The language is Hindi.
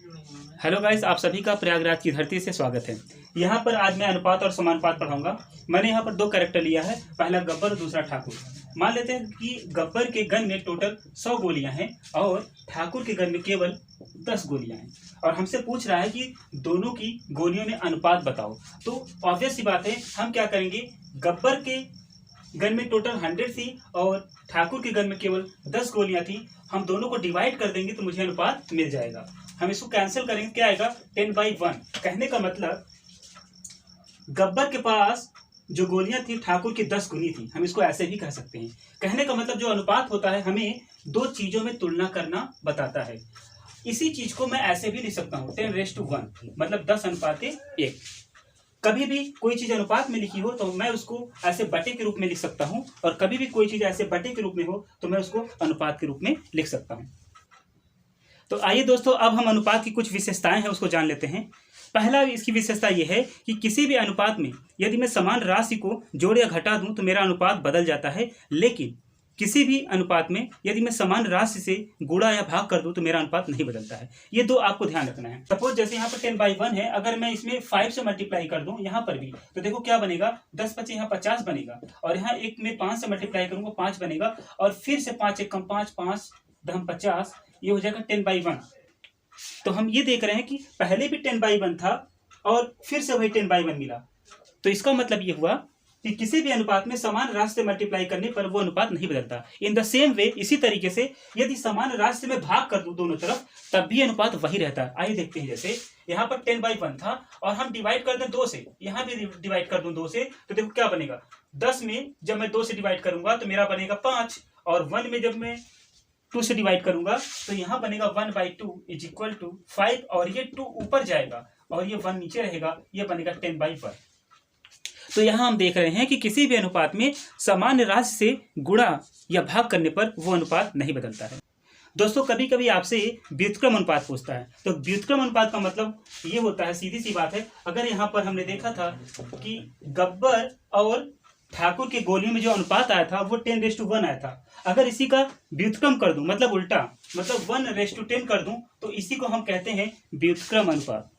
हेलो गाइस, आप सभी का प्रयागराज की धरती से स्वागत है। यहाँ पर आज मैं अनुपात और समानुपात पढ़ाऊंगा। मैंने यहाँ पर दो कैरेक्टर लिया है, पहला गब्बर और दूसरा ठाकुर। मान लेते हैं कि गब्बर के गन में टोटल 100 गोलियां हैं और ठाकुर के गन में केवल 10 गोलियां हैं, और हमसे पूछ रहा है कि दोनों की गोलियों में अनुपात बताओ। तो ऑब्वियस सी बात है, हम क्या करेंगे, गब्बर के गन में टोटल 100 थी और ठाकुर के गन में केवल 10 गोलियां थी। हम दोनों को डिवाइड कर देंगे तो मुझे अनुपात मिल जाएगा। हम इसको कैंसिल करेंगे, क्या आएगा 10/1। कहने का मतलब गब्बर के पास जो गोलियां थी ठाकुर की 10 गुनी थी। हम इसको ऐसे भी कह सकते हैं। कहने का मतलब जो अनुपात होता है हमें दो चीजों में तुलना करना बताता है। इसी चीज को मैं ऐसे भी लिख सकता हूँ 10:1, मतलब 10:1। कभी भी कोई चीज अनुपात में लिखी हो तो मैं उसको ऐसे बटे के रूप में लिख सकता हूं, और कभी भी कोई चीज ऐसे बटे के रूप में हो तो मैं उसको अनुपात के रूप में लिख सकता हूं। तो आइए दोस्तों, अब हम अनुपात की कुछ विशेषताएं हैं उसको जान लेते हैं। पहला इसकी विशेषता यह है कि किसी भी अनुपात में यदि मैं समान राशि को जोड़ या घटा दूं तो मेरा अनुपात बदल जाता है, लेकिन किसी भी अनुपात में यदि मैं समान राशि से गुणा या भाग कर दूं तो मेरा अनुपात नहीं बदलता है। ये दो आपको ध्यान रखना है। सपोज जैसे यहाँ पर 10/1 है, अगर मैं इसमें 5 से मल्टीप्लाई कर दूं यहाँ पर भी, तो देखो क्या बनेगा, 10 × 5 यहाँ 50 बनेगा, और यहाँ एक में 5 से मल्टीप्लाई करूंगा 5 बनेगा, और फिर से 5 × 1 = 5, 5 × 50, ये हो जाएगा 10/1। तो हम ये देख रहे हैं कि पहले भी 10/1 था और फिर से वही 10/1 मिला। तो इसका मतलब ये हुआ कि किसी भी अनुपात में समान राशि से मल्टीप्लाई करने पर वो अनुपात नहीं बदलता। इन द सेम वे, इसी तरीके से यदि समान राशि से मैं भाग कर दूं दोनों तरफ, तब भी अनुपात वही रहता है। आइए देखते हैं। जैसे यहाँ पर 10/1 था और हम डिवाइड कर दें 2 से, यहाँ भी डिवाइड कर दूं 2 से, तो देखो क्या बनेगा। 10 में जब मैं 2 से डिवाइड करूंगा तो मेरा बनेगा 5, और 1 में जब मैं 2 से डिवाइड करूंगा तो यहाँ बनेगा 1/2 = 5, और ये 2 ऊपर जाएगा और ये 1 नीचे रहेगा, ये बनेगा 10/1। तो यहाँ हम देख रहे हैं कि किसी भी अनुपात में समान राशि से गुणा या भाग करने पर वो अनुपात नहीं बदलता है। दोस्तों, कभी कभी आपसे व्युत्क्रम अनुपात पूछता है, तो व्युत्क्रम अनुपात का मतलब ये होता है, सीधी सी बात है, अगर यहाँ पर हमने देखा था कि गब्बर और ठाकुर की गोलियों में जो अनुपात आया था वो 10:1 आया था। अगर इसी का व्युत्क्रम कर दूं, मतलब उल्टा, मतलब 1:10 कर दूं, तो इसी को हम कहते हैं व्युत्क्रम अनुपात।